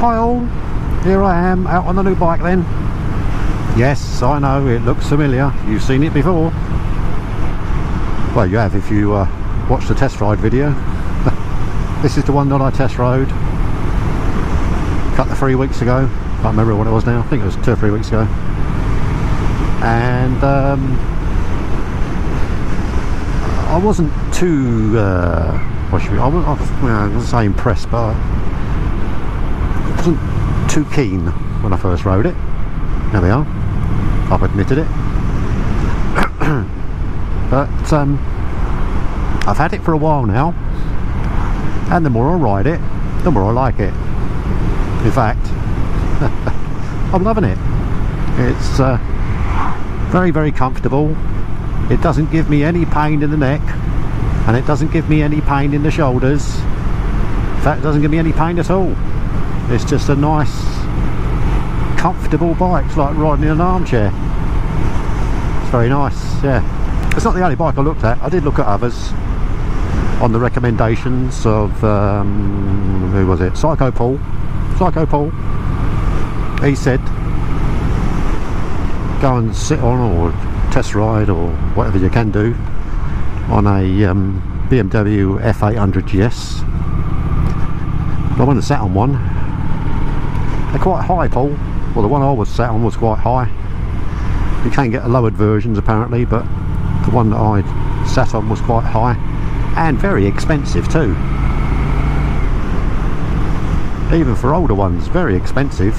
Hi all, here I am out on the new bike then. Yes, I know, it looks familiar, you've seen it before. Well, you have if you watched the test ride video. This is the one that I test rode a couple of 3 weeks ago. Can't remember what it was now, I think it was 2 or 3 weeks ago. And I wasn't too, I wasn't say impressed, but I wasn't too keen when I first rode it. There we are, I've admitted it. But I've had it for a while now, and the more I ride it, the more I like it. In fact, I'm loving it. It's very, very comfortable. It doesn't give me any pain in the neck, and it doesn't give me any pain in the shoulders. In fact, it doesn't give me any pain at all. It's just a nice, comfortable bike. It's like riding in an armchair. It's very nice, yeah. It's not the only bike I looked at. I did look at others on the recommendations of, who was it? Psycho Paul. He said, go and sit on or test ride or whatever you can do on a BMW F800 GS. I went and sat on one. They're quite high, Paul. Well, the one I was sat on was quite high. You can get lowered versions apparently, but the one that I sat on was quite high and very expensive too. Even for older ones, very expensive.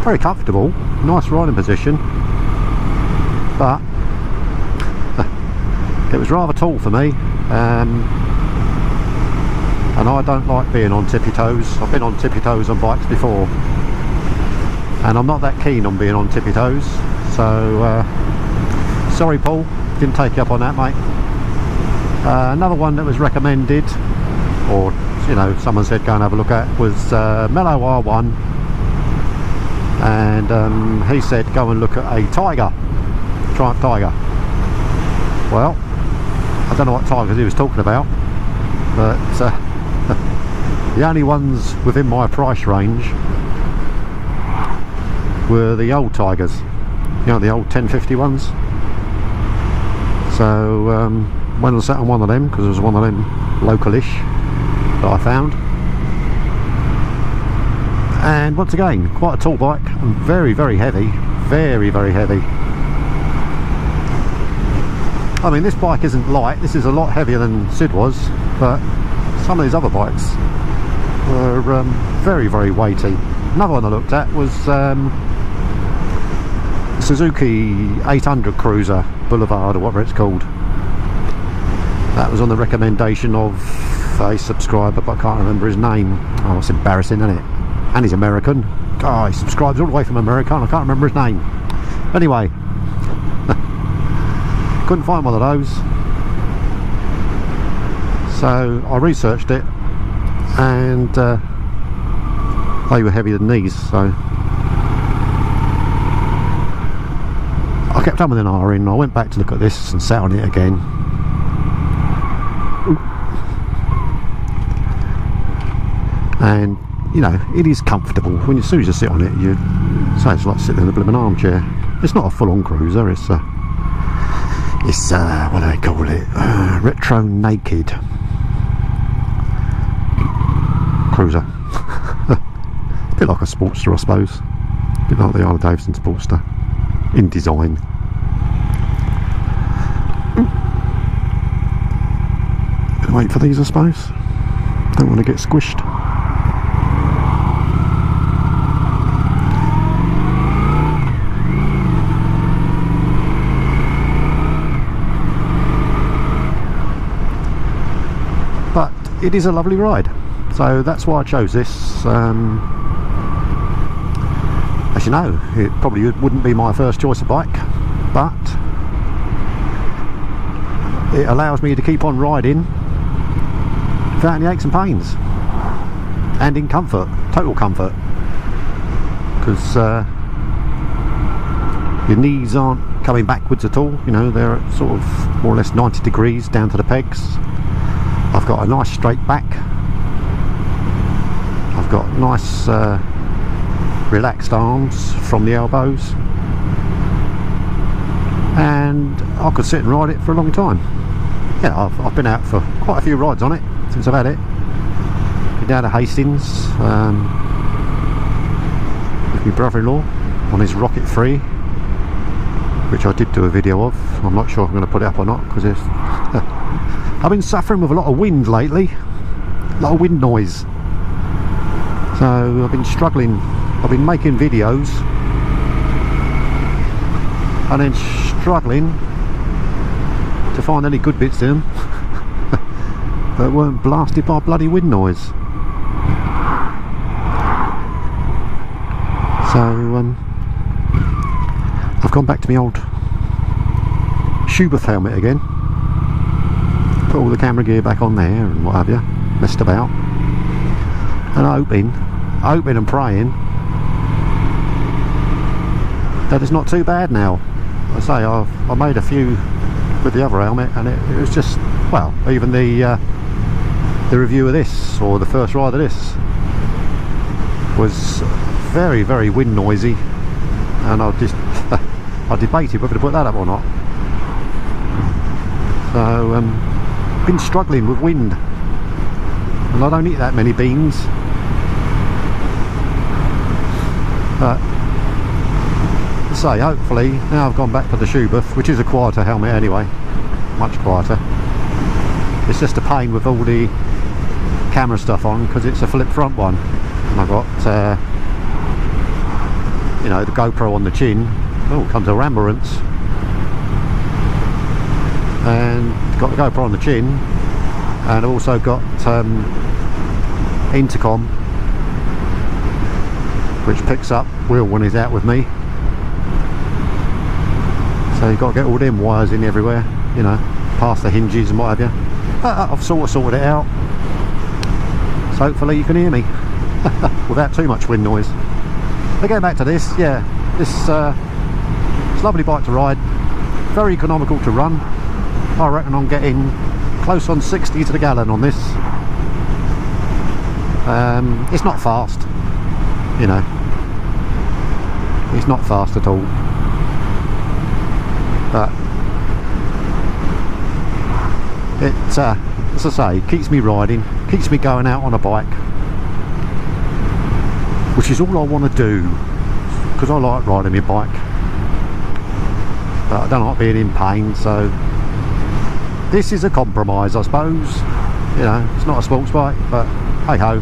Very comfortable, nice riding position, but it was rather tall for me, and I don't like being on tippy toes. I've been on tippy toes on bikes before, and I'm not that keen on being on tippy toes, so sorry Paul, didn't take you up on that, mate. Another one that was recommended, or you know, someone said go and have a look at, was Mellow R1, and he said go and look at a Tiger, Triumph Tiger. Well, I don't know what Tigers he was talking about, but the only ones within my price range were the old Tigers, you know, the old 1050 ones. So went and sat on one of them, because there was one of them localish that I found. And once again, quite a tall bike and very, very heavy. Very, very heavy. I mean, this bike isn't light. This is a lot heavier than Sid was, but some of these other bikes were very, very weighty. Another one I looked at was Suzuki 800 Cruiser Boulevard, or whatever it's called. That was on the recommendation of a subscriber, but I can't remember his name. Oh, it's embarrassing, isn't it? And he's American. Oh, he subscribes all the way from America, and I can't remember his name. Anyway, couldn't find one of those, so I researched it, and they were heavier than these, so I kept on with an R in. I went back to look at this and sat on it again. And you know, it is comfortable. When as soon as you sit on it, you say it's like sitting in a blooming armchair. It's not a full-on cruiser. It's what do they call it? Retro naked cruiser. A bit like a Sportster, I suppose. A bit like the Harley Davidson Sportster in design. Wait for these, I suppose. Don't want to get squished. But it is a lovely ride, so that's why I chose this. As you know, it probably wouldn't be my first choice of bike, but it allows me to keep on riding without any aches and pains, and in comfort, total comfort, because your knees aren't coming backwards at all. You know, they're sort of more or less 90 degrees down to the pegs. I've got a nice straight back. I've got nice relaxed arms from the elbows, and I could sit and ride it for a long time. Yeah, I've been out for quite a few rides on it since I've had it. Been down to Hastings with my brother-in-law on his Rocket 3, which I did do a video of. I'm not sure if I'm going to put it up or not, because I've been suffering with a lot of wind lately, a lot of wind noise, so I've been struggling. I've been making videos and then struggling to find any good bits in them that weren't blasted by bloody wind noise. So I've gone back to my old Schubert helmet again, put all the camera gear back on there and what have you, messed about, and hoping and praying that it's not too bad now. I say I made a few with the other helmet, and it was just, well, even the review of this, or the first ride of this, was very, very wind noisy, and I just I debated whether to put that up or not. So been struggling with wind, and I don't eat that many beans, but say hopefully now I've gone back to the Schubert, which is a quieter helmet anyway, much quieter. It's just a pain with all the camera stuff on, because it's a flip front one, and I've got you know, the GoPro on the chin. Oh, comes a ramblance, and got the GoPro on the chin, and I've also got intercom, which picks up Will when he's out with me. So you've got to get all them wires in everywhere, you know, past the hinges and what have you. But I've sort of sorted it out, so hopefully you can hear me without too much wind noise. But getting back to this, yeah, it's a lovely bike to ride, very economical to run. I reckon I'm getting close on 60 to the gallon on this. It's not fast, you know, it's not fast at all, but it, as I say, keeps me riding, keeps me going out on a bike, which is all I want to do, because I like riding my bike, but I don't like being in pain. So this is a compromise, I suppose. You know, it's not a sports bike, but hey ho,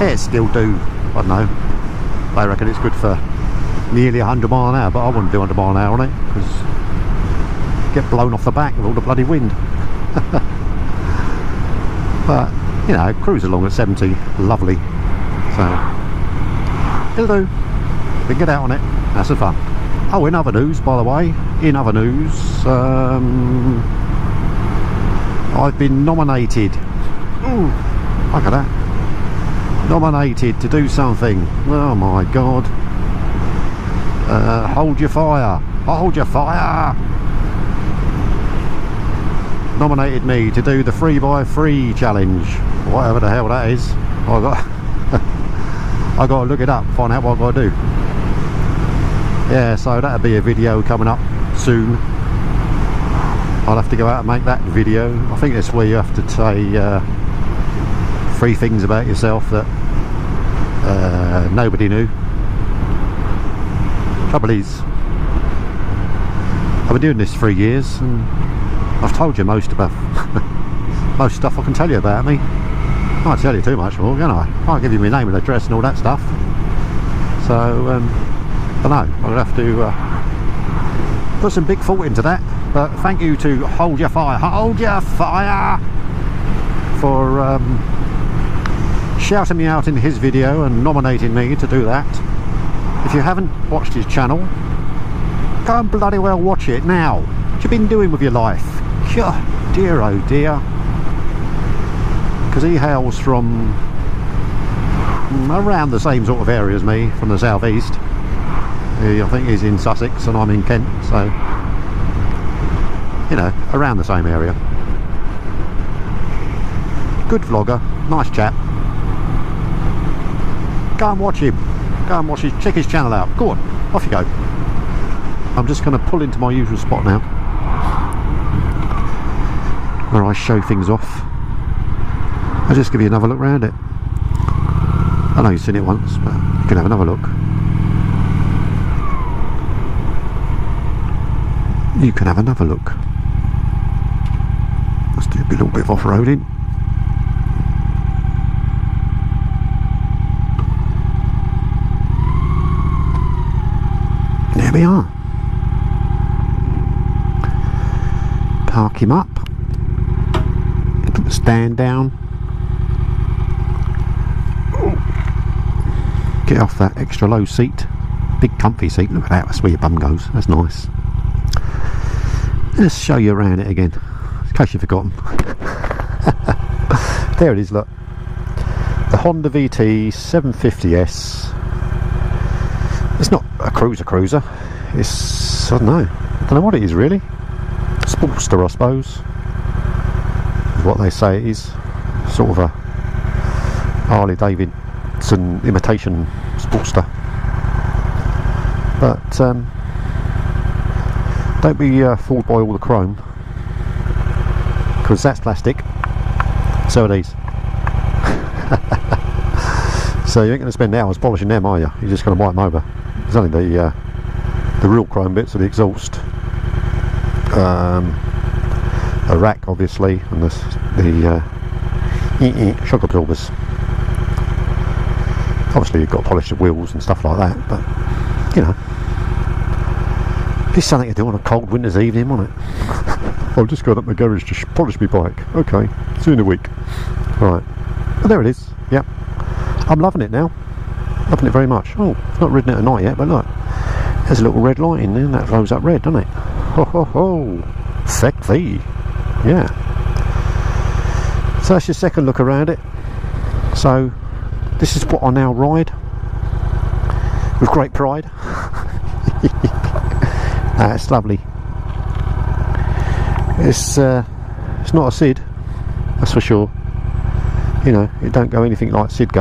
it still do, I don't know, I reckon it's good for nearly 100 mile an hour, but I wouldn't do 100 mile an hour on it, because get blown off the back with all the bloody wind. But you know, cruise along at 70, lovely. So it'll do. We can get out on it, that's the fun. Oh, in other news, by the way, in other news, I've been nominated. Ooh, look at that. Nominated to do something. Oh my god. Hold your fire. Hold your fire. Nominated me to do the 3x3 challenge, whatever the hell that is. I got to look it up, find out what I've got to do. Yeah, so that'll be a video coming up soon. I'll have to go out and make that video. I think that's where you have to say 3 things about yourself that nobody knew. Trouble is, I've been doing this 3 years, and I've told you most about most stuff I can tell you about me. I can't tell you too much more, can I? I can't give you my name and address and all that stuff. So I don't know, I'll have to put some big thought into that. But thank you to Hold Your Fire for shouting me out in his video and nominating me to do that. If you haven't watched his channel, go and bloody well watch it now. What you been doing with your life? Dear oh dear. Because he hails from around the same sort of area as me, from the southeast. I think he's in Sussex and I'm in Kent, so you know, around the same area. Good vlogger, nice chap. Go and watch him. Go and watch his, check his channel out. Go on, off you go. I'm just going to pull into my usual spot now, where I show things off. I'll just give you another look around it. I know you've seen it once, but you can have another look. You can have another look. Let's do a little bit of off-roading. There we are. Park him up. Put the stand down. Get off that extra low seat. Big comfy seat. Look at that. That's where your bum goes. That's nice. Let's show you around it again, in case you've forgotten. There it is, look. The Honda VT750S. It's not a cruiser. It's, I don't know what it is really. Sportster, I suppose, is what they say it is. Sort of a Harley Davidson imitation Sportster. But don't be fooled by all the chrome, because that's plastic. So are these. So you ain't going to spend hours polishing them, are you? You're just going to wipe them over. It's only the real chrome bits of the exhaust, a rack obviously, and the shock absorbers. Obviously you've got to polish the wheels and stuff like that, but you know, it's something to do on a cold winter's evening, wasn't it? I'll just go up my garage to polish my bike. Okay, see you in a week. Right, well, there it is. Yep, I'm loving it now. Loving it very much. Oh, I've not ridden it at night yet, but look, there's a little red light in there, and that glows up red, doesn't it? Ho ho ho! Sexy! Yeah. So that's your second look around it. So this is what I now ride with great pride. It's lovely. It's not a Sid, that's for sure. You know, it don't go anything like Sid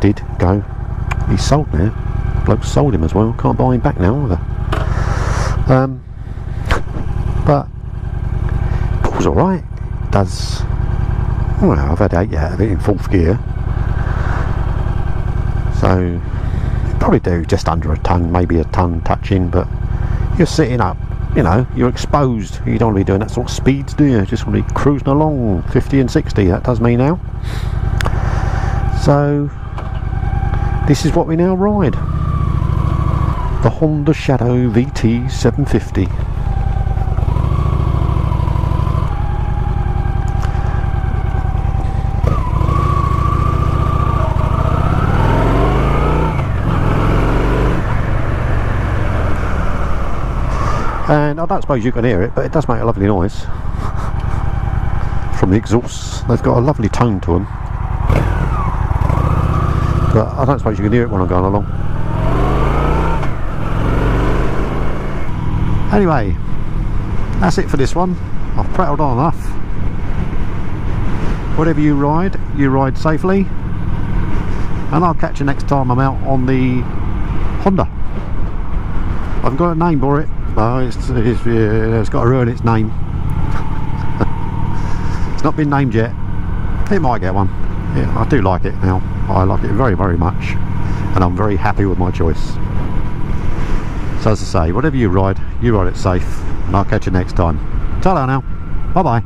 did go. He's sold now. Bloke sold him as well. Can't buy him back now either. But Paul's alright. Does, well, I've had 8 out of it in 4th gear. So probably do just under a ton, maybe a ton touching, but you're sitting up, you know, you're exposed. You don't want to be doing that sort of speeds, do you? Just want to be cruising along 50 and 60, that does me now. So this is what we now ride, the Honda Shadow VT750. And I don't suppose you can hear it, but it does make a lovely noise from the exhausts. They've got a lovely tone to them, but I don't suppose you can hear it when I'm going along. Anyway, that's it for this one. I've prattled on enough. Whatever you ride safely, and I'll catch you next time I'm out on the Honda. I've got a name for it. Oh, it's got to earn its name. It's not been named yet. It might get one. Yeah, I do like it now. I like it very, very much, and I'm very happy with my choice. So as I say, whatever you ride it safe, and I'll catch you next time. Ta-ra now. Bye bye.